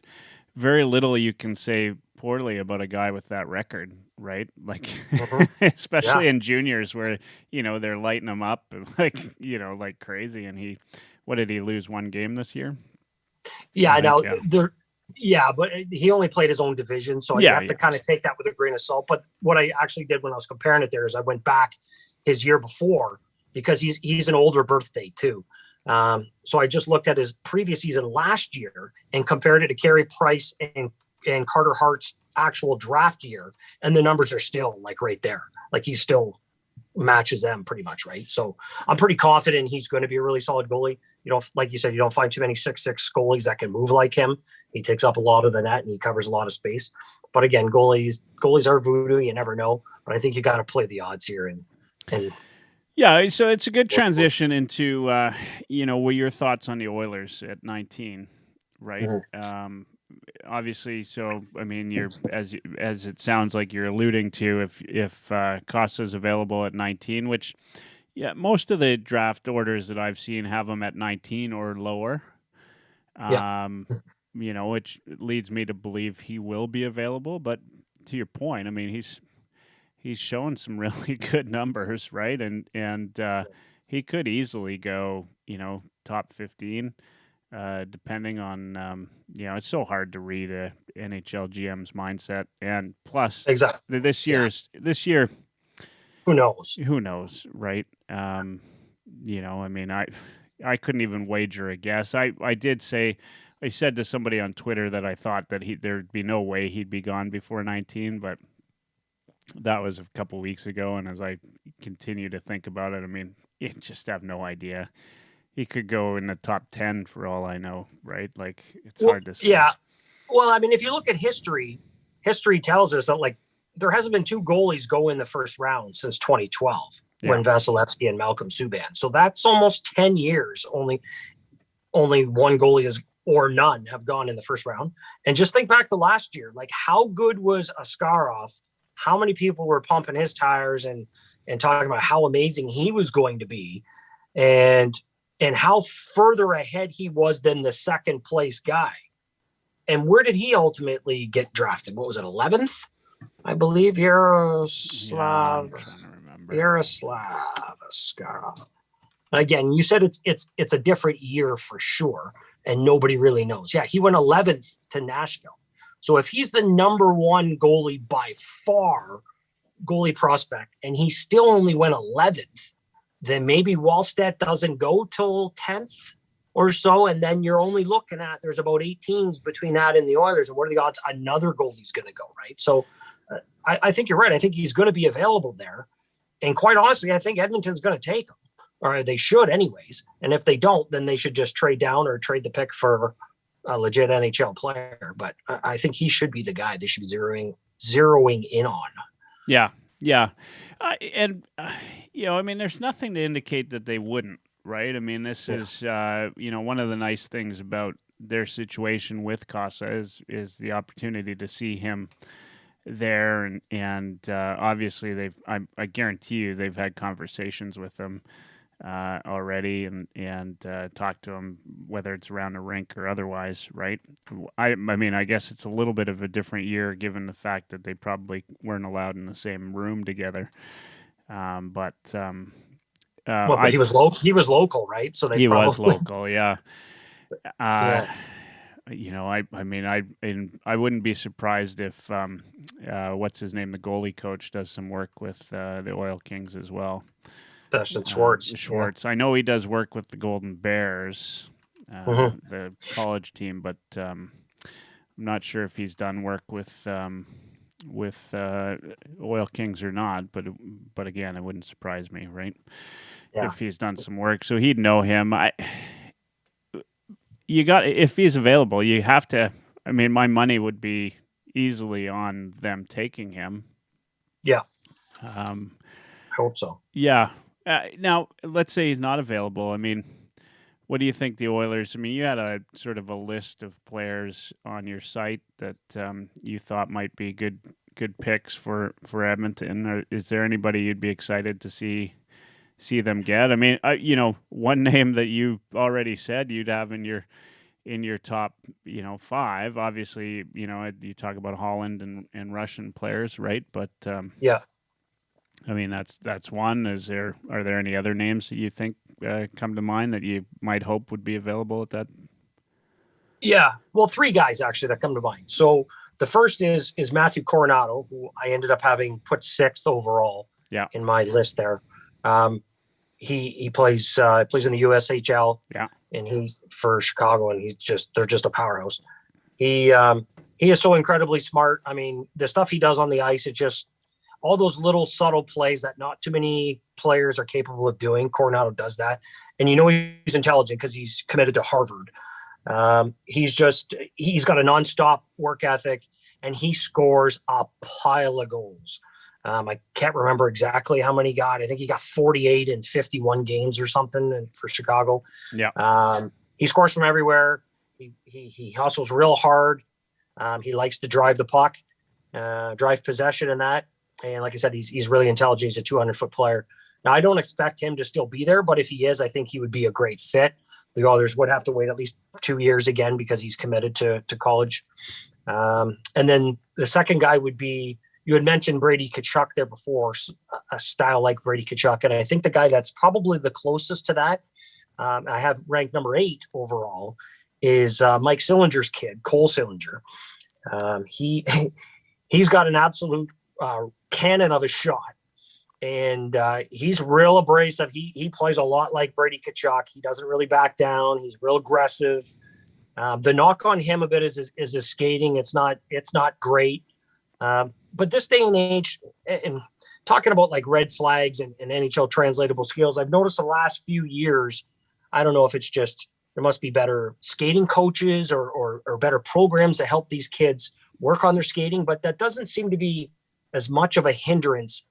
very little you can say poorly about a guy with that record, right? Like, especially in juniors where they're lighting him up like crazy. And what did he lose, one game this year? Yeah, but he only played his own division, so you have to kind of take that with a grain of salt. But what I actually did when I was comparing it there is I went back his year before, because he's an older birthday too. So I just looked at his previous season last year and compared it to Carey Price and Carter Hart's actual draft year, and the numbers are still like right there. Like, he still matches them pretty much, right? So I'm pretty confident he's going to be a really solid goalie. Like you said, you don't find too many 6'6" goalies that can move like him. He takes up a lot of the net and he covers a lot of space. But again, goalies are voodoo. You never know. But I think you got to play the odds here and. Yeah, so it's a good transition into, what are your thoughts on the Oilers at 19, right? Mm-hmm. Obviously, so you're as it sounds like you're alluding to, if Costa's available at 19, which, most of the draft orders that I've seen have him at 19 or lower. Which leads me to believe he will be available. But to your point, he's shown some really good numbers, right? And he could easily go, top 15, depending on, it's so hard to read a NHL GM's mindset. And plus, exactly, this year, who knows, right? I couldn't even wager a guess. I said to somebody on Twitter that I thought that there'd be no way he'd be gone before 19, but that was a couple weeks ago, and as I continue to think about it, you just have no idea. He could go in the top 10 for all I know, right? Like, it's hard to say. Yeah. Well, if you look at history tells us that, like, there hasn't been two goalies go in the first round since 2012. when Vasilevsky and Malcolm Subban. So that's almost 10 years. Only one goalie is or none have gone in the first round. And just think back to last year, like how good was Askarov? How many people were pumping his tires and talking about how amazing he was going to be, and how further ahead he was than the second place guy. And where did he ultimately get drafted? What was it, 11th? I believe Yaroslav Askarov. Again, you said it's a different year for sure, and nobody really knows. Yeah, he went 11th to Nashville. So if he's the number one goalie by far, goalie prospect, and he still only went 11th, then maybe Wallstedt doesn't go till 10th or so, and then you're only looking at there's about 8 teams between that and the Oilers, and what are the odds another goalie's going to go, right? So I think you're right. I think he's going to be available there, and quite honestly, I think Edmonton's going to take him. Or they should anyways. And if they don't, then they should just trade down or trade the pick for a legit NHL player. But I think he should be the guy they should be zeroing in on. Yeah. I mean, there's nothing to indicate that they wouldn't, right? I mean, this is, one of the nice things about their situation with Casa is the opportunity to see him there. And obviously I guarantee you they've had conversations with him already and talk to him, whether it's around the rink or otherwise, right? I mean, I guess it's a little bit of a different year given the fact that they probably weren't allowed in the same room together. But he was local. He was local, right? So was local, yeah. I mean, I wouldn't be surprised if what's his name, the goalie coach, does some work with the Oil Kings as well. Dustin Schwartz. Yeah. I know he does work with the Golden Bears, the college team, but I'm not sure if he's done work with Oil Kings or not. But again, it wouldn't surprise me, right? Yeah. If he's done some work, so he'd know him. If he's available, you have to. I mean, my money would be easily on them taking him. Yeah. I hope so. Yeah. Now, let's say he's not available. I mean, what do you think the Oilers? I mean, you had a sort of a list of players on your site that you thought might be good picks for Edmonton. Is there anybody you'd be excited to see them get? I mean, one name that you already said you'd have in your top, 5. Obviously, you talk about Holland and Russian players, right? But yeah. I mean, that's one. Are there any other names that you think come to mind that you might hope would be available at that? Yeah, well, 3 guys actually that come to mind. So the first is Matthew Coronado, who I ended up having put 6th overall in my list there. He plays in the USHL, and he's for Chicago, and they're just a powerhouse. He is so incredibly smart. I mean, the stuff he does on the ice, it's just all those little subtle plays that not too many players are capable of doing. Coronado does that. And he's intelligent because he's committed to Harvard. He's got a nonstop work ethic, and he scores a pile of goals. I can't remember exactly how many he got. I think he got 48 in 51 games or something for Chicago. Yeah. He scores from everywhere. He hustles real hard. He likes to drive the puck, drive possession and that. And like I said, he's really intelligent. He's a 200-foot player. Now, I don't expect him to still be there, but if he is, I think he would be a great fit. The Oilers would have to wait at least 2 years again because he's committed to college. And then the second guy would be, you had mentioned Brady Tkachuk there before, a style like Brady Tkachuk. And I think the guy that's probably the closest to that, I have ranked number 8 overall, is Mike Sillinger's kid, Cole Sillinger. He's got an absolute cannon of a shot, and he's real abrasive. He plays a lot like Brady Tkachuk. He doesn't really back down. He's real aggressive. The knock on him a bit is his skating. It's not great. But this day and age, and talking about like red flags and NHL translatable skills, I've noticed the last few years, I don't know if it's just there must be better skating coaches or better programs to help these kids work on their skating, but that doesn't seem to be as much of a hindrance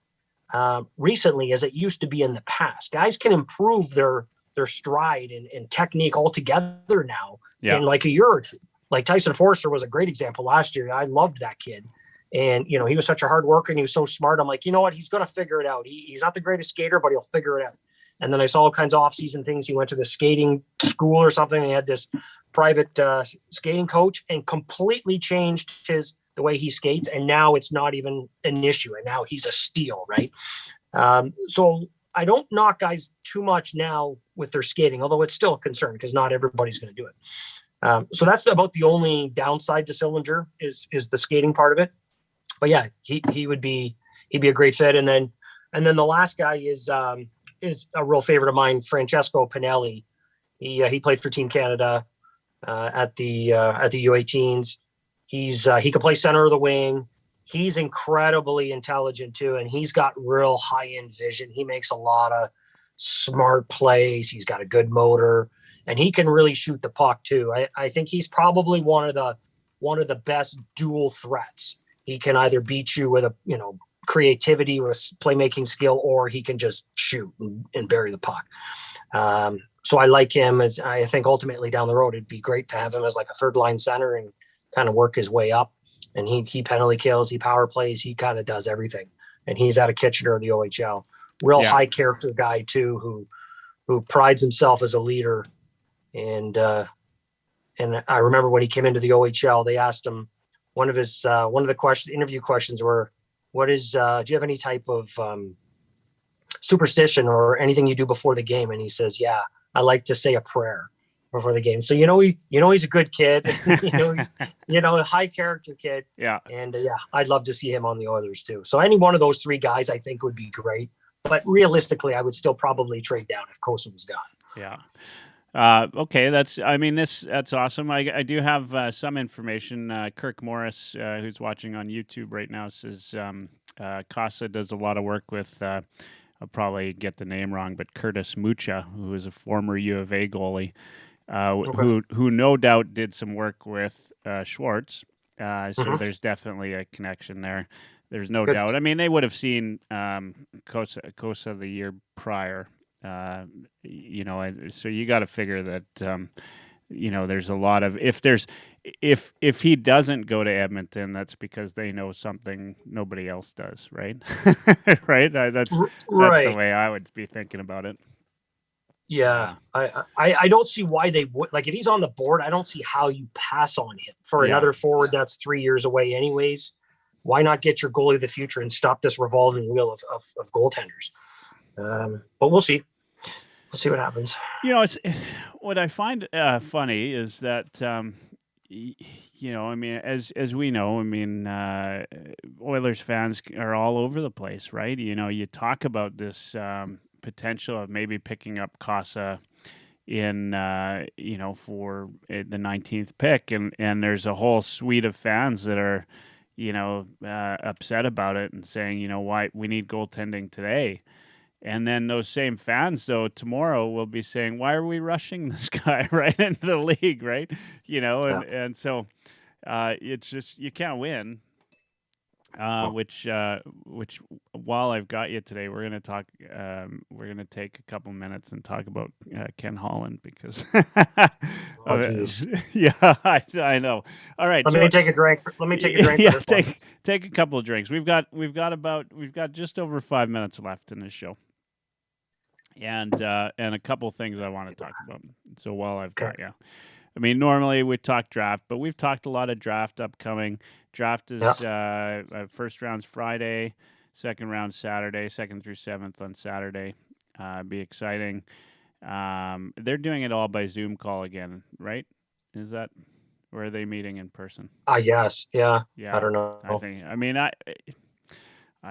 recently as it used to be in the past. Guys can improve their stride and technique altogether now in like a year or two. Like Tyson Forster was a great example last year. I loved that kid. And, you know, he was such a hard worker and he was so smart. I'm like, you know what? He's going to figure it out. He's not the greatest skater, but he'll figure it out. And then I saw all kinds of off-season things. He went to the skating school or something. And he had this private skating coach and completely changed the way he skates. And now it's not even an issue. And now he's a steal, right? So I don't knock guys too much now with their skating, although it's still a concern because not everybody's going to do it. So that's about the only downside to Sillinger is the skating part of it. But yeah, he'd be a great fit. And then the last guy is a real favorite of mine, Francesco Pinelli. He played for Team Canada at the U18s. He can play center of the wing. He's incredibly intelligent too, and he's got real high-end vision. He makes a lot of smart plays. He's got a good motor, and he can really shoot the puck too. I think he's probably one of the best dual threats. He can either beat you with creativity with playmaking skill, or he can just shoot and bury the puck. So I like him. I think ultimately down the road, it'd be great to have him as like a third line center and kind of work his way up. And he penalty kills, he power plays, he kind of does everything. And he's out of Kitchener in the OHL. Real high character guy too, who prides himself as a leader. And I remember when he came into the OHL, they asked him, one of the interview questions were, do you have any type of superstition or anything you do before the game? And he says, yeah, I like to say a prayer before the game. So, he's a good kid, a high character kid. Yeah. And I'd love to see him on the Oilers too. So any one of those three guys, I think would be great, but realistically, I would still probably trade down if Kosa was gone. Yeah. Okay, that's awesome. I do have some information. Kirk Morris, who's watching on YouTube right now, says Casa does a lot of work with, I'll probably get the name wrong, but Curtis Mucha, who is a former U of A goalie, who no doubt did some work with Schwartz. So there's definitely a connection there. There's no doubt. I mean, they would have seen Cosa the year prior. So you got to figure that, there's a lot of, if he doesn't go to Edmonton, that's because they know something nobody else does. Right. Right. That's the way I would be thinking about it. Yeah. I don't see why they would, like, if he's on the board, I don't see how you pass on him for another forward that's 3 years away anyways. Why not get your goalie of the future and stop this revolving wheel of goaltenders? But we'll see. We'll see what happens. It's what I find funny is that I mean, as we know, I mean, Oilers fans are all over the place, right? You talk about this potential of maybe picking up Casa in for the 19th pick, and there's a whole suite of fans that are upset about it and saying, why we need goaltending today. And then those same fans, though, tomorrow will be saying, why are we rushing this guy right into the league, right? And so it's just, you can't win. Which while I've got you today, we're going to take a couple minutes and talk about Ken Holland because I know. All right. Let me take a drink. Yeah, for this take a couple of drinks. We've got just over 5 minutes left in this show. And a couple of things I want to talk about. So while I've got you, I mean, normally we talk draft, but we've talked a lot of draft upcoming. Draft is first round's Friday, second round Saturday, 2nd through 7th on Saturday. Be exciting. They're doing it all by Zoom call again, right? Is that, or are they meeting in person? Yes. Yeah. Yeah. I don't know. I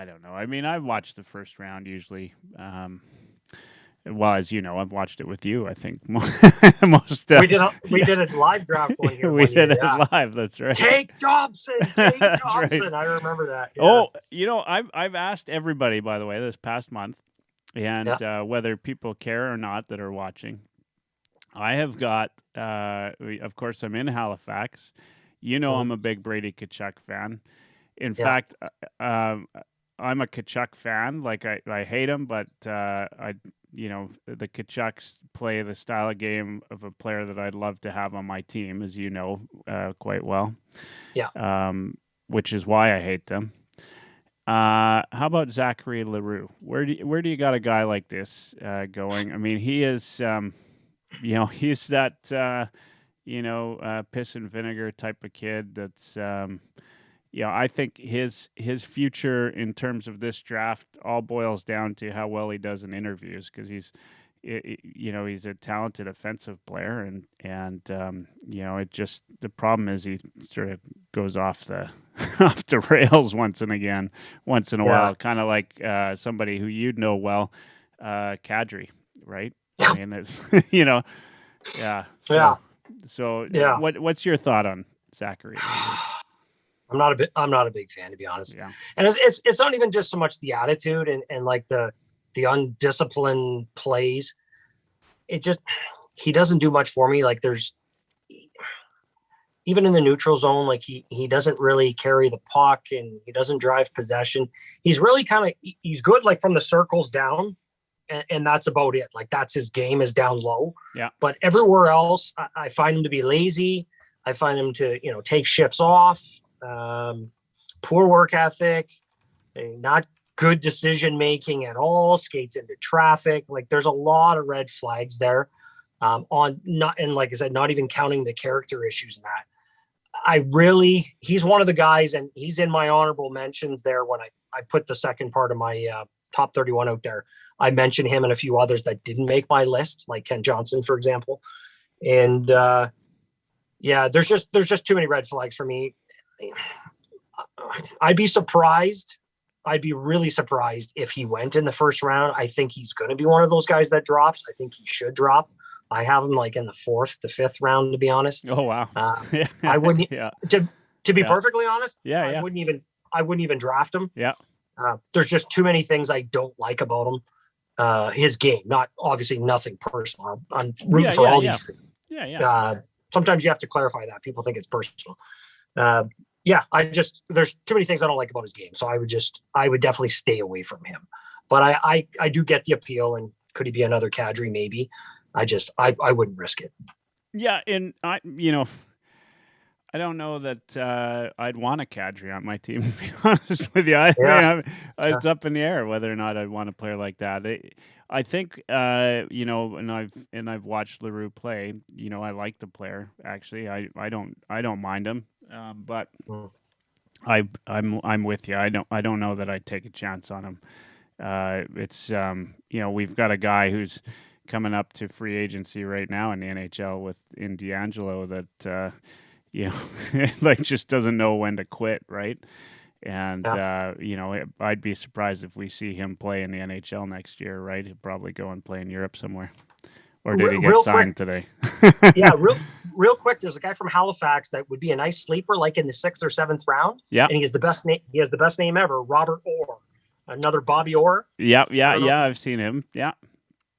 don't know. I mean, I watched the first round usually. Well, as you know, I've watched it with you. I think most. We did a live draft one here. We did it live. That's right. Take Dobson. Take Dobson. Right. I remember that. Yeah. Oh, I've asked everybody, by the way, this past month, and whether people care or not that are watching. I have got. Of course, I'm in Halifax. I'm a big Brady Tkachuk fan. In fact, I'm a Kachuk fan. Like I hate him, but the Kachucks play the style of game of a player that I'd love to have on my team, as you know, quite well. Yeah. Which is why I hate them. How about Zachary Leroux? Where do you got a guy like this going? I mean, he is, he's that piss and vinegar type of kid. That's I think his future in terms of this draft all boils down to how well he does in interviews, because he's a talented offensive player, and it just, the problem is he sort of goes off the off the rails once in a while, kind of like somebody who you'd know well, Kadri, right? I mean, it's yeah. So what's your thought on Zachary? I'm not a big fan, to be honest. Yeah. And it's not even just so much the attitude and like the undisciplined plays. He doesn't do much for me. Like, there's, even in the neutral zone, like he doesn't really carry the puck, and he doesn't drive possession. He's really he's good like from the circles down, and that's about it. Like, that's his game, is down low. Yeah. But everywhere else, I find him to be lazy. I find him to take shifts off. Poor work ethic, not good decision making at all. Skates into traffic. Like, there's a lot of red flags there. And like I said, not even counting the character issues in that. He's one of the guys, and he's in my honorable mentions there. When I put the second part of my top 31 out there, I mentioned him and a few others that didn't make my list, like Ken Johnson, for example. And there's just too many red flags for me. I'd be really surprised if he went in the first round. I think he's going to be one of those guys that drops. I think he should drop. I have him like in the 4th to 5th round, to be honest. Oh, wow. I wouldn't, to be perfectly honest. I wouldn't even draft him. Yeah. There's just too many things I don't like about him. His game, obviously nothing personal. I'm rooting for all these things. Yeah. Sometimes you have to clarify that. People think it's personal. There's too many things I don't like about his game. So I would definitely stay away from him. But I do get the appeal, and could he be another Kadri? Maybe. I wouldn't risk it. Yeah. And I don't know that I'd want a Kadri on my team, to be honest with you. It's up in the air whether or not I'd want a player like that. I think, and I've watched Leroux play. I like the player, actually. I don't mind him, but I'm with you. I don't know that I'd take a chance on him. It's we've got a guy who's coming up to free agency right now in the NHL in D'Angelo that like just doesn't know when to quit, right? And I'd be surprised if we see him play in the NHL next year, right? He'll probably go and play in Europe somewhere. Or did he get signed today? Real quick. There's a guy from Halifax that would be a nice sleeper, like in the 6th or 7th round. Yeah, and he has the best name. He has the best name ever. Robert Orr, another Bobby Orr. Yeah. I've seen him. Yeah.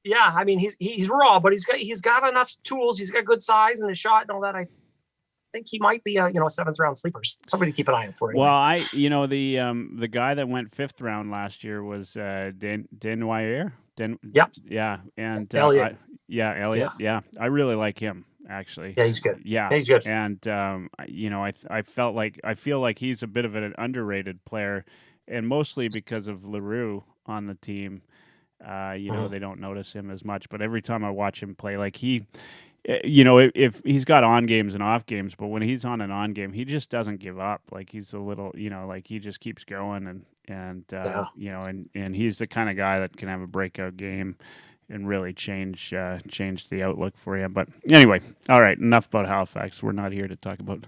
Yeah, I mean he's raw, but he's got enough tools. He's got good size and a shot and all that. I think he might be a 7th round sleeper. Somebody to keep an eye out for. Anyways. Well, the guy that went 5th round last year was Denoyer. Yeah, and Elliott. Elliott. Yeah, I really like him, actually. Yeah, he's good. Yeah, he's good. And I feel like he's a bit of an underrated player, and mostly because of Leroux on the team. They don't notice him as much, but every time I watch him play, like if he's got on games and off games, but when he's on an on game, he just doesn't give up. Like, he's a little, like he just keeps going, and he's the kind of guy that can have a breakout game and really change the outlook for you. But anyway, all right, enough about Halifax. We're not here to talk about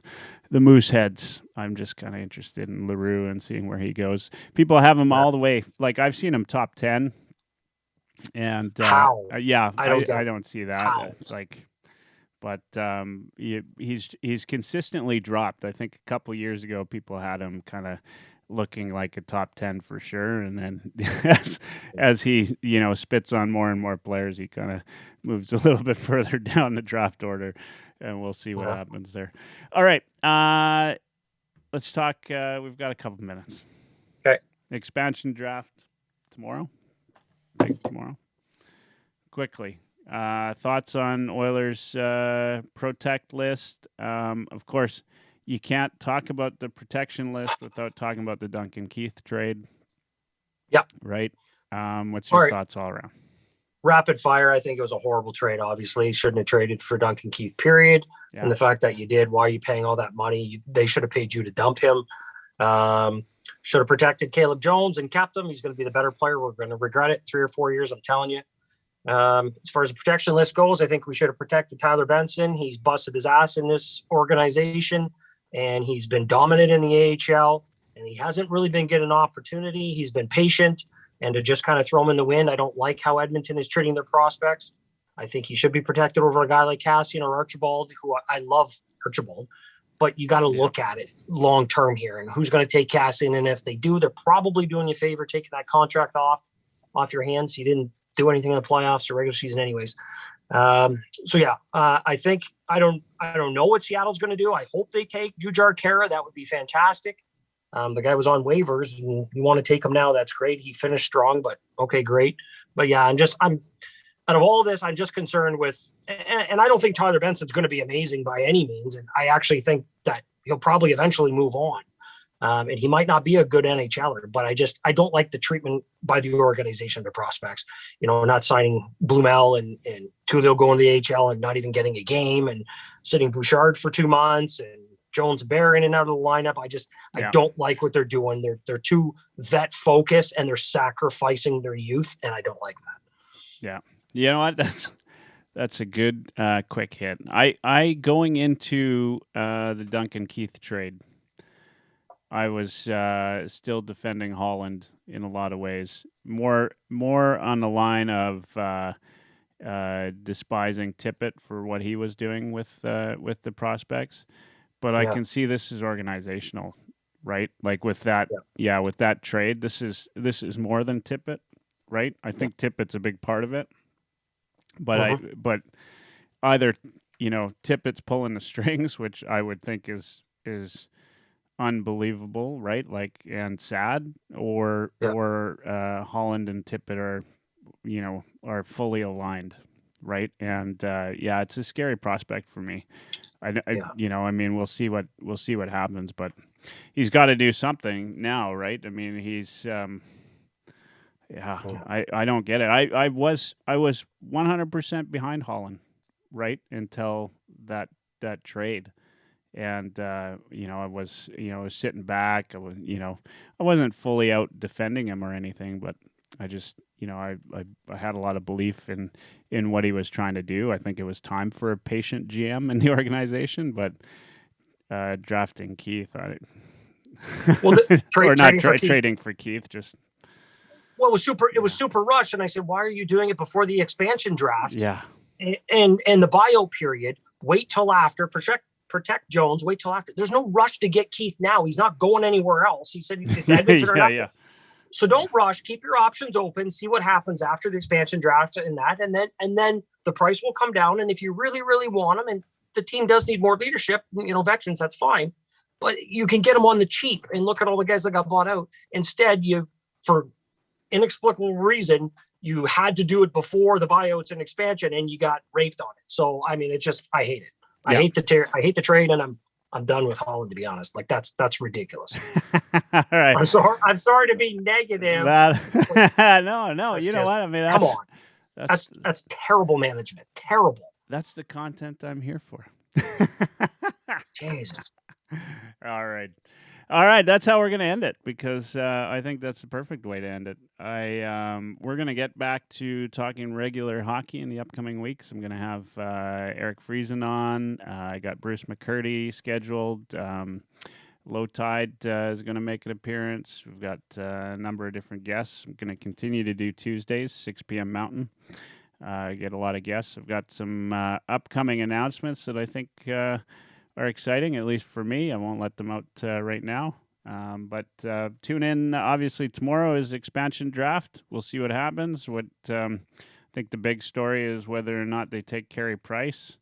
the Mooseheads. I'm just kind of interested in Leroux and seeing where he goes. People have him all the way. Like, I've seen him top 10. And I don't see that. He's consistently dropped. I think a couple years ago, people had him kind of looking like a top 10 for sure, and then as he spits on more and more players, he kind of moves a little bit further down the draft order, and we'll see what happens there. All right, let's talk. We've got a couple minutes. Okay. Expansion draft tomorrow. Big tomorrow. Quickly. Thoughts on Oilers' protect list? Of course, you can't talk about the protection list without talking about the Duncan Keith trade. Yep. Right? What's All your right. thoughts all around? Rapid fire. I think it was a horrible trade. Obviously, shouldn't have traded for Duncan Keith, period. Yeah. And the fact that you did, why are you paying all that money? They should have paid you to dump him. Should have protected Caleb Jones and kept him. He's going to be the better player. We're going to regret it 3 or 4 years. I'm telling you. As far as the protection list goes, I think we should have protected Tyler Benson. He's busted his ass in this organization, and he's been dominant in the AHL, and he hasn't really been getting an opportunity. He's been patient, and to just kind of throw him in the wind, I don't like how Edmonton is treating their prospects. I think he should be protected over a guy like Cassian or Archibald, who I love Archibald, but you got to look at it long term here, and who's going to take Cassian, and if they do, they're probably doing you a favor taking that contract off your hands. He didn't do anything in the playoffs or regular season anyways. I think I don't know what Seattle's going to do. I hope they take Jujhar Khaira. That would be fantastic. The guy was on waivers, and you want to take him now. That's great. He finished strong, but okay, great. But yeah, I'm out of all this, I'm just concerned with, and I don't think Tyler Benson's going to be amazing by any means. And I actually think that he'll probably eventually move on. And he might not be a good NHLer, but I don't like the treatment by the organization to prospects, not signing Blumel and Tullio going to the AHL and not even getting a game, and sitting Bouchard for 2 months and Jones Bear in and out of the lineup. I don't like what they're doing. They're too vet focused, and they're sacrificing their youth. And I don't like that. Yeah. You know what? That's a good quick hit. I going into the Duncan Keith trade, I was still defending Holland in a lot of ways. More on the line of despising Tippett for what he was doing with the prospects. But I can see this is organizational, right? Like with that, with that trade, this is more than Tippett, right? I think Tippett's a big part of it. But but either Tippett's pulling the strings, which I would think is unbelievable, right? Like, and sad, or Holland and Tippett are fully aligned, right? And it's a scary prospect for me. We'll see what happens, but he's got to do something now, right? I mean, he's I don't get it. I was 100% behind Holland, right, until that trade. And I was sitting back. I wasn't fully out defending him or anything, but I just I had a lot of belief in what he was trying to do. I think it was time for a patient GM in the organization, but drafting Keith, trading for Keith just. Well, it was super rushed, and I said, "Why are you doing it before the expansion draft?" Yeah, and the buyout period. Wait till after. Protect Jones. Wait till after. There's no rush to get Keith now. He's not going anywhere else. He said it's Edmonton or nothing. So don't rush. Keep your options open. See what happens after the expansion draft and that, and then the price will come down. And if you really, really want him, and the team does need more leadership, veterans, that's fine. But you can get them on the cheap. And look at all the guys that got bought out. Instead, for inexplicable reason, you had to do it before the buyouts and expansion, and you got raped on it. So I mean, it's just I hate it. I hate the trade, and I'm done with Holland, to be honest. Like that's ridiculous. All right. I'm sorry to be negative. No. You know what? I mean, come on. That's terrible management. Terrible. That's the content I'm here for. Jesus. All right, that's how we're going to end it, because I think that's the perfect way to end it. We're going to get back to talking regular hockey in the upcoming weeks. I'm going to have Eric Friesen on. I got Bruce McCurdy scheduled. Low Tide is going to make an appearance. We've got a number of different guests. I'm going to continue to do Tuesdays, 6 p.m. Mountain. Get a lot of guests. I've got some upcoming announcements that I think are exciting, at least for me. I won't let them out right now. But tune in. Obviously, tomorrow is expansion draft. We'll see what happens. I think the big story is whether or not they take Carey Price.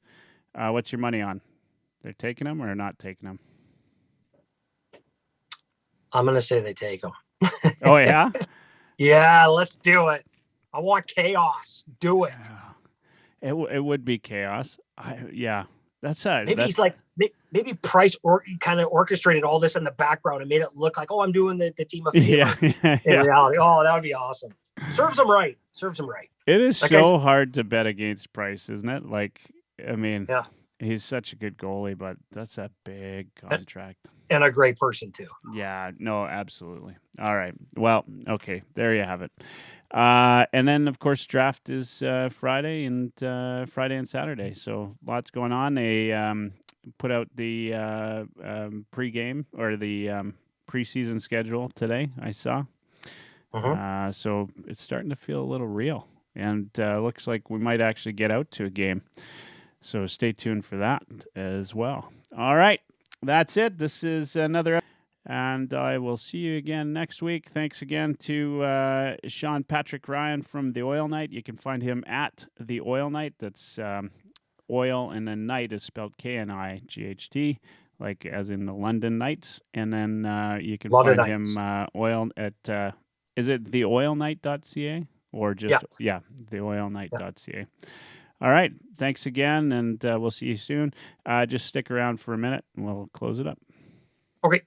What's your money on? They're taking him or not taking him? I'm going to say they take him. Oh yeah. Yeah, let's do it. I want chaos. Do it. It would be chaos. That's Maybe he's like maybe Price kind of orchestrated all this in the background and made it look like, oh, I'm doing the team a favor. In reality, oh, that would be awesome. Serves him right. It is so hard to bet against Price, isn't it? Like, I mean, yeah, he's such a good goalie, but that's a big contract. And a great person too. Yeah, no, absolutely. All right. Well, okay, there you have it. And then, of course, draft is Friday and Saturday. So lots going on. They put out the pregame or the preseason schedule today, I saw. So it's starting to feel a little real. And looks like we might actually get out to a game. So stay tuned for that as well. All right. That's it. This is another, and I will see you again next week. Thanks again to Sean Patrick Ryan from the OilKnight. You can find him at the OilKnight. That's oil and then night is spelled KNIGHT, like as in the London Knights. And then you can find him oil at is it the oilknight.ca or just the oilknight.ca. All right. Thanks again, and we'll see you soon. Just stick around for a minute, and we'll close it up. Okay.